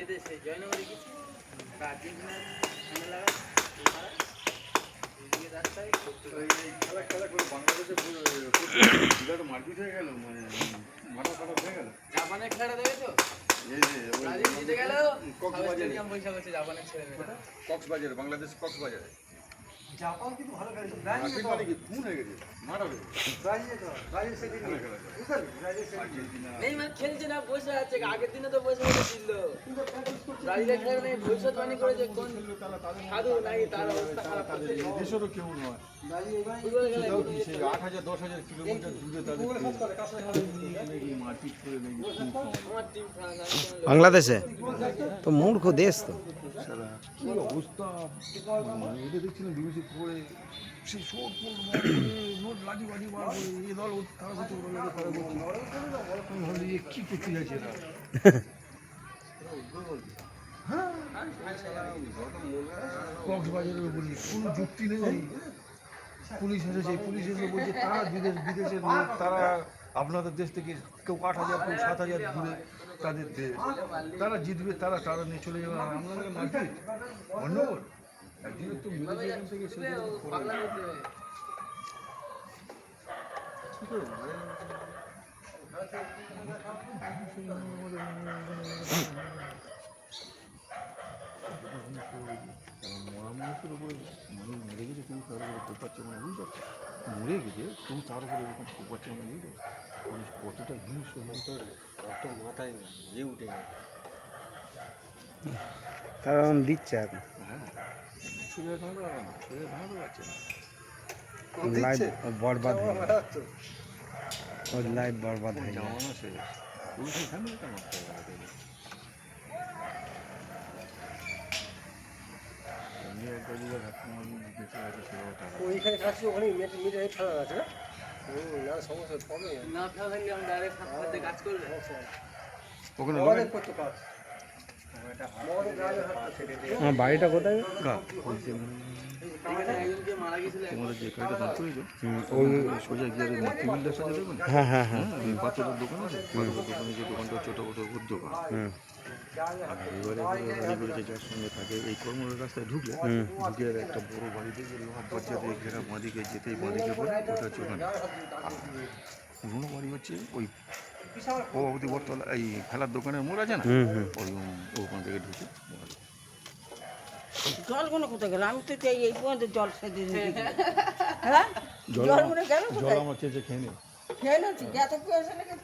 জয়নগরে গেছি আর্জেন্টিনার সামনে লাগা এদিকে রাস্তায় খেলা খেলা করে বাংলাদেশে বিরাট মারপিট হয়ে গেল, মানে মাথা খারাপ হয়ে গেল। জাপানের খেলাটা দেখেছো? এই যে ব্রাজিল জিতে গেল, কক্সবাজারে, স্টেডিয়াম বৈশাখ হচ্ছে জাপানের ছেলেমেয়েরা। কক্সবাজারে, বাংলাদেশ কক্সবাজারে জাপান কিন্তু ভালো খেলেছে। মারপিট মানে কি খুন হয়ে গেছে, মারা হয়ে গেছে। ব্রাজিল সেদিন খেলা খেলা করে। বুঝতে পারলি? ব্রাজিল সেদিন আর্জেন্টিনা নেইমার খেলছে না, বসে আছে। আগের দিনে তো বসে বসে ছিল। ব্রাজিলের খেলা নেই, ভবিষ্যৎবাণী করেছে কোন সাধু নাকি তার অবস্থা খারাপ করছে। দেশেরও কেউ নয়, ব্রাজিল এবার ফুটবল খেলায় সেটাও কি সেই 8,000-10,000 কিলোমিটার দূরে তাদের নাকি মারপিট করে নাকি খুন খাওয়া। আমার টিম ফ্রান্স, আমি কোনো লোক- বাংলাদেশে তো মূর্খ দেশ তো। সারা কি অবস্থা, মানে এটা দেখছিলাম বিবিসি খবরে, সেই শোট নোট লাঠি বাজি বার করে এই দল তারা করছে, ওরা লোকে তারা করছে। আমি ভাবছি যে কী করতে যাচ্ছে এরা। হ্যাঁ, কক্সবাজারের উপরে কোনো যুক্তি নেই। পুলিশ এসেছে, পুলিশ এসে বলছে তারা বিদেশের লোক, তারা আপনাদের দেশ থেকে কেউ 8,000 কেউ 7,000 দূরে তাদের দেশ, তারা জিতবে, তারা নিয়ে চলে যাবে। আর আমাদের মারপিট গণ্ডগোল একদিনের তো মিলেছে এখান থেকে সেটা পাগলা করতে হবে। মরা মানুষের উপরে মানুষ মরে গেছে, তুমি তার উপরে কোপাচ্ছে, মানে বুঝতে পারছো, মরে গেছে তুমি তার উপরে এরকম কোপাচ্ছে, মানে বুঝতে পারছো মানুষ কতটা হিংস্র হতে পারে। কত মাথায় ইয়ে উঠে গেল। কারণ দিচ্ছে এখন হ্যাঁ, সোজা ধাঁধা না, সোজা ধাঁধা পাচ্ছে না। লাইভ বরবাদ হয়ে গেল, ওর লাইভ বরবাদ হয়ে গেল। জামানো শেষ, পুলিশের ফ্যামিলিটা নষ্ট হয়ে গেল। এমনি একটা দিকে বেঁচে আছে, সেটাও টাকা। ওইখানে খাচ্ছি, ওখানে মিটে ফেলা আছে না? না সমস্যা কমে গেল। না ফেলা থাকলে আমি ডাইরেক্ট হাতে কাজ করবে। ওখানে আমাদের করতে কাজ আমাদের গ্রামের হাত থেকে আমার বাড়িটা কোথায়? এখানে একজনকে মারা গেছিল। তোমাদের যে গাড়িটা দাঁড় করেছো, ওই সোজা গিয়ে টেবিলটার সাথে দেবে না, হ্যাঁ হ্যাঁ হ্যাঁ ওই পাথরের দোকান আছে, পাথরের দোকানে যে দোকানটা ছোটো ছোটো দোকান। হুম আর এবারে বাড়ি করেছে যার সঙ্গে থাকে, এই কর্মর রাস্তায় ঢুকলে ঢুকে আর একটা বড় বাড়িতে গিয়ে লোহার দরজা দিয়ে ঘেরা, বাঁদিকে যেতেই বাঁদিকে পড়ে, ওটা হচ্ছে ওখানে। আর পুরোনো বাড়ি হচ্ছে ওই সভাপতি বটতলা, এই খেলার দোকানের মোড় আছে না, ওই ওখান থেকে ঢুকে জলগুলো কোথায় গেল? আমি তো এই পর্যন্ত জল সেদিন হ্যাঁ জল জলগুলো গেল জল কোথায়? আমার চেয়েছে খেয়ে নে। খেয়ে নিচ্ছি, এত কুয়াশা লেগেছে।